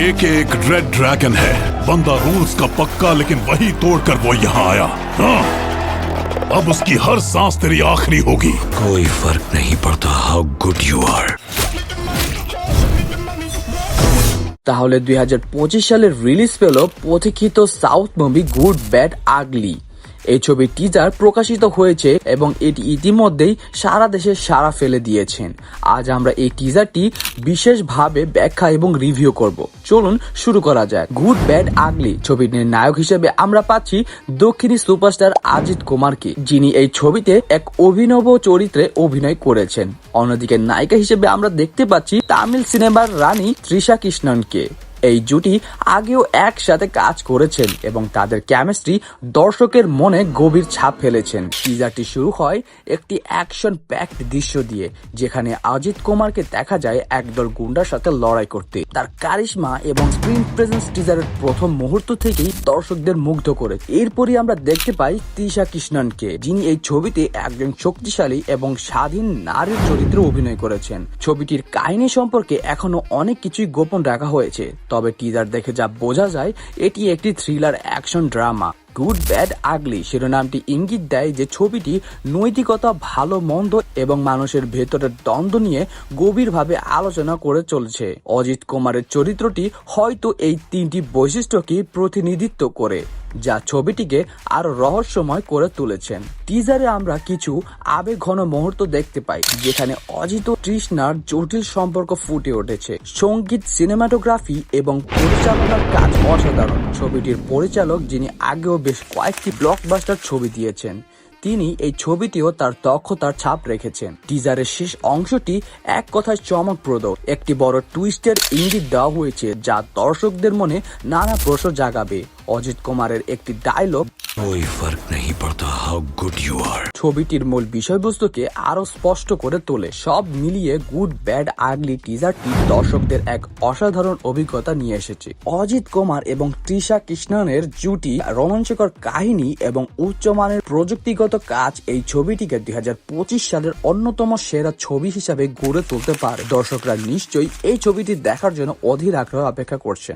एक एक red dragon है। बंदा रूल्स का पक्का, लेकिन वही तोड़कर वो यहाँ आया। हाँ, अब उसकी हर सांस तेरी आखिरी होगी। कोई फर्क नहीं पड़ता हाउ गुड यू आर। তাহলে 2025 সালে রিলিজ পেল প্রতীক্ষিত সাউথ মুভি গুড ব্যাড আগলি। এই ছবির টিজার প্রকাশিত হয়েছে এবং এটি ইতিমধ্যেই সারা দেশে সাড়া ফেলে দিয়েছেন। আজ আমরা এই টিজারটি বিশেষভাবে ব্যাখ্যা এবং রিভিউ করব। চলুন শুরু করা যাক। গুড ব্যাড আগলি ছবিটির নায়ক হিসেবে আমরা পাচ্ছি দক্ষিণী সুপারস্টার অজিত কুমারকে, যিনি এই ছবিতে এক অভিনব চরিত্রে অভিনয় করেছেন। অন্যদিকে নায়িকা হিসেবে আমরা দেখতে পাচ্ছি তামিল সিনেমার রানী তৃষা কৃষ্ণনকে। এই জুটি আগেও একসাথে কাজ করেছেন এবং তাদের কেমিস্ট্রি দর্শকের মনে গভীর ছাপ ফেলেছেন। টিজারটি শুরু হয় একটি অ্যাকশন প্যাকড দৃশ্য দিয়ে, যেখানে অজিত কুমারকে দেখা যায় একদল গুন্ডার সাথে লড়াই করতে। তার কারিশমা এবং স্ক্রিন প্রেজেন্স টিজারের প্রথম মুহূর্ত থেকেই দর্শকদের মুগ্ধ করে। এরপরই আমরা দেখতে পাই তৃষা কৃষ্ণনকে, যিনি এই ছবিতে একজন শক্তিশালী এবং স্বাধীন নারীর চরিত্রে অভিনয় করেছেন। ছবিটির কাহিনী সম্পর্কে এখনো অনেক কিছুই গোপন রাখা হয়েছে, তবে টিজার দেখে যা বোঝা যায় এটি একটি thriller action drama. Good bad ugly শিরোনামটি ইঙ্গিত দেয় যে ছবিটি নৈতিকতা, ভালো মন্দ এবং মানুষের ভেতরের দ্বন্দ্ব নিয়ে গভীরভাবে আলোচনা করে চলেছে। অজিত কুমারের চরিত্রটি হয়তো এই তিনটি বৈশিষ্ট্যকে প্রতিনিধিত্ব করে, যা ছবিটিকে আরো রহস্যময় করে তুলেছেন। টিজারে আমরা কিছু আবেগঘন মুহূর্ত দেখতে পাই, যেখানে অজিত ও তৃষ্ণার জটিল সম্পর্ক ফুটে উঠেছে। সঙ্গীত, সিনেমাটোগ্রাফি এবং পরিচালনার কাজ অসাধারণ। ছবিটির পরিচালক, যিনি আগেও বেশ কয়েকটি ব্লকবাস্টার ছবি দিয়েছেন, তিনি এই ছবিটিও তার দক্ষতার ছাপ রেখেছেন। টিজারের শেষ অংশটি এক কথায় চমকপ্রদ। একটি বড় টুইস্টের ইঙ্গিত দেওয়া হয়েছে, যা দর্শকদের মনে নানা প্রশ্ন জাগাবে। অজিত কুমারের একটি ডায়লগ, कोई फर्क नहीं पड़ता हाउ गुड यू आर, ছবিটির মূল বিষয়বস্তুকে আরো স্পষ্ট করে তোলে। সব মিলিয়ে গুড ব্যাড আগলি টিজারটি দর্শকদের এক অসাধারণ অভিজ্ঞতা নিয়ে এসেছে। অজিত কুমার এবং তৃষা কৃষ্ণনের জুটি, রোমাঞ্চকর কাহিনী এবং উচ্চমানের প্রযুক্তিগত কাজ এই ছবিটিকে 2025 সালের অন্যতম সেরা ছবি হিসাবে গড়ে তুলতে পারে। দর্শকরা নিশ্চয়ই এই ছবিটি দেখার জন্য অধীর আগ্রহে অপেক্ষা করছেন।